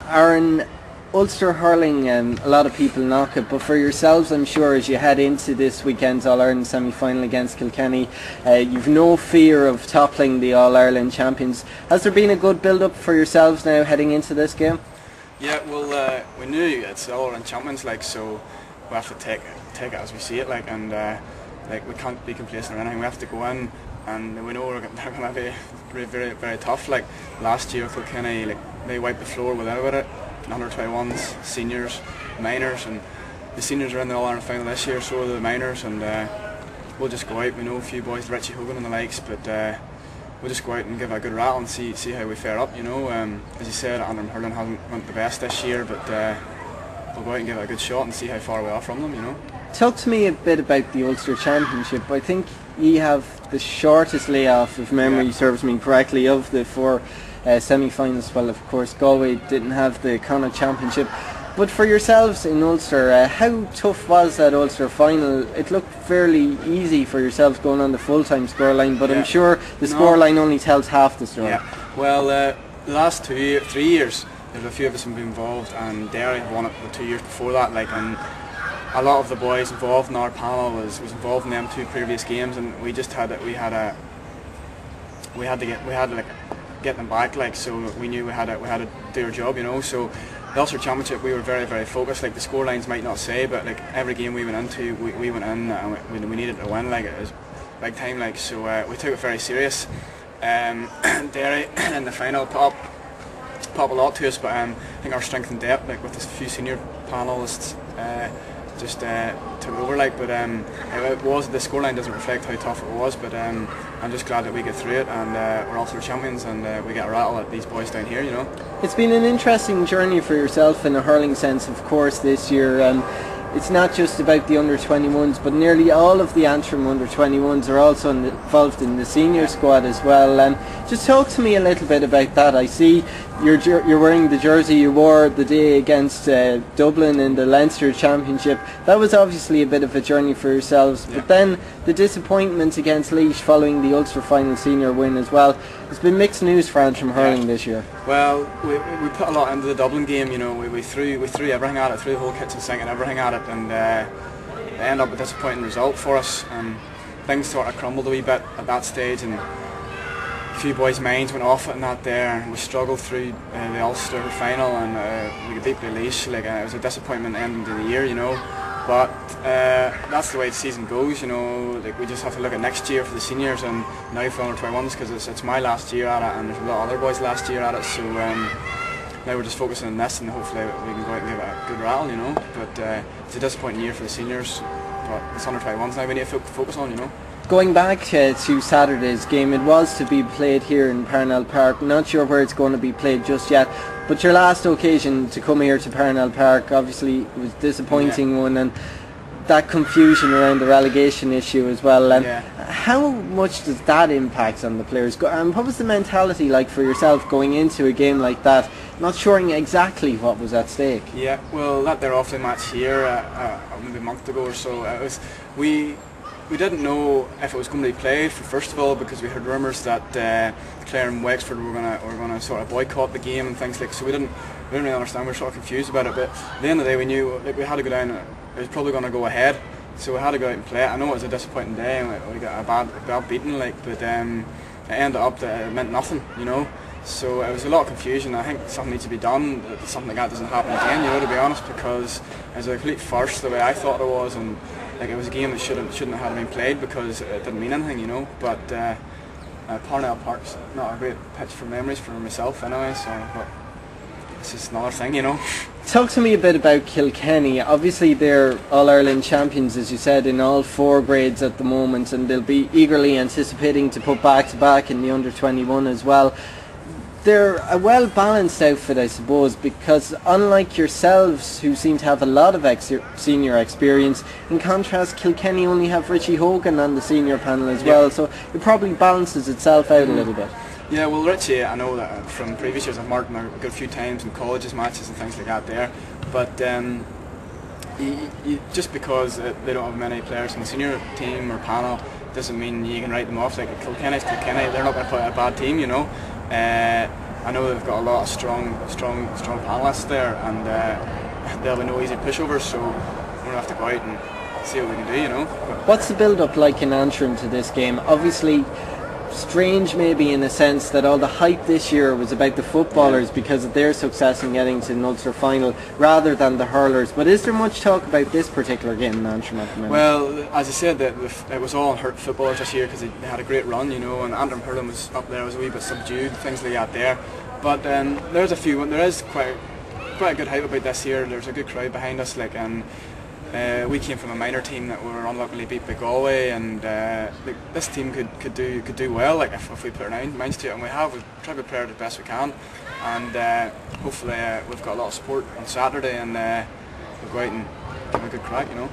Arron, Ulster hurling, a lot of people knock it, but for yourselves, I'm sure, as you head into this weekend's All-Ireland semi-final against Kilkenny, you've no fear of toppling the All-Ireland champions. Has there been a good build-up for yourselves now heading into this game? Yeah, well, we knew it's the All-Ireland champions, so we have to take it as we see it, and we can't be complacent or anything. We have to go in, and we know they're going to be very, very tough. Like last year, Kilkenny, they wiped the floor without it. Under 21s, seniors, minors, and the seniors are in the All-Ireland final this year, so are the minors, and we'll just go out. We know a few boys, Richie Hogan and the likes, but we'll just go out and give it a good rattle and see how we fare up. As you said, Antrim hurling hasn't went the best this year, but we'll go out and give it a good shot and see how far we are from them. Talk to me a bit about the Ulster Championship. I think you have the shortest layoff, if memory serves me correctly, of the four semi-finals. Well, of course, Galway didn't have the Connacht Championship. But for yourselves in Ulster, how tough was that Ulster final? It looked fairly easy for yourselves going on the full-time scoreline, but I'm sure the scoreline only tells half the story. Yeah. Well, the last 3 years, there's a few of us have been involved, and Derry won it the 2 years before that. And a lot of the boys involved in our panel was involved in them 2 previous games, and we just had to get them back. So we knew we had to do our job, So the Ulster Championship, we were very, very focused. The score lines might not say, but every game we went into, we went in and we needed to win. It was big time. So we took it very serious. Derry in the final pop a lot to us, but I think our strength and depth, with a few senior panelists, just took over. But it was, the scoreline doesn't reflect how tough it was, but I'm just glad that we get through it, and we're Ulster champions, and we get a rattle at these boys down here. It's been an interesting journey for yourself in a hurling sense, of course, this year. It's not just about the under-21s, but nearly all of the Antrim under-21s are also involved in the senior squad as well. Just talk to me a little bit about that. I see you're wearing the jersey you wore the day against Dublin in the Leinster Championship. That was obviously a bit of a journey for yourselves, but then the disappointment against Laois following the Ulster final senior win as well. It's been mixed news for Antrim hurling this year. Well, we put a lot into the Dublin game. We threw everything at it, threw the whole kitchen sink and everything at it, and it ended up a disappointing result for us. And things sort of crumbled a wee bit at that stage, and a few boys' minds went off it and that there, and we struggled through the Ulster final, and we beat Laois. It was a disappointment ending to the year, But that's the way the season goes, we just have to look at next year for the seniors, and now for under-21s, because it's my last year at it, and there's a lot of other boys last year at it. So now we're just focusing on this, and hopefully we can go out and give it a good rattle, But it's a disappointing year for the seniors, but it's under-21s now we need to focus on, Going back to Saturday's game, it was to be played here in Park. Not sure where it's going to be played just yet, but your last occasion to come here to Park obviously was a disappointing one, and that confusion around the relegation issue as well. How much does that impact on the players? And what was the mentality like for yourself going into a game like that, not sure exactly what was at stake? Yeah, well, that their Offaly match here maybe a month ago or so, we didn't know if it was going to be played, first of all, because we heard rumours that Clare and Wexford were going to sort of boycott the game and things so we didn't really understand. We were sort of confused about it, but at the end of the day we knew we had to go down. It was probably going to go ahead, so we had to go out and play it. I know it was a disappointing day, and we got a bad beating, but it ended up that it meant nothing, So it was a lot of confusion. I think something needs to be done, that something like that doesn't happen again, to be honest, because it was a complete farce the way I thought it was, and it was a game that shouldn't have been played because it didn't mean anything, But Parnell Park's not a great pitch for memories for myself anyway, but it's just another thing, Talk to me a bit about Kilkenny. Obviously they're All-Ireland champions, as you said, in all 4 grades at the moment, and they'll be eagerly anticipating to put back-to-back in the under-21 as well. They're a well-balanced outfit, I suppose, because unlike yourselves, who seem to have a lot of senior experience, in contrast, Kilkenny only have Richie Hogan on the senior panel as well, so it probably balances itself out a little bit. Yeah, well, Richie, I know that from previous years, I've marked him a good few times in colleges matches and things like that there, but just because they don't have many players in the senior team or panel doesn't mean you can write them off. Kilkenny's Kilkenny, they're not going to put out a bad team, I know they've got a lot of strong panellists there, and there'll be no easy pushovers. So we're gonna have to go out and see what we can do, you know. What's the build-up like in Antrim to this game? Obviously, strange maybe in a sense that all the hype this year was about the footballers because of their success in getting to an Ulster final rather than the hurlers. But is there much talk about this particular game in Antrim at the moment? Well, as I said, it was all footballers this year because they had a great run, you know, and Antrim hurling was up there, was a wee bit subdued, things like that there. But there is quite a good hype about this year. There's a good crowd behind us, like, and we came from a minor team that were unluckily beat by Galway, and this team could do well, like if we put our minds to it, and we've tried to prepare the best we can, and hopefully we've got a lot of support on Saturday, and we'll go out and give them a good crack, you know.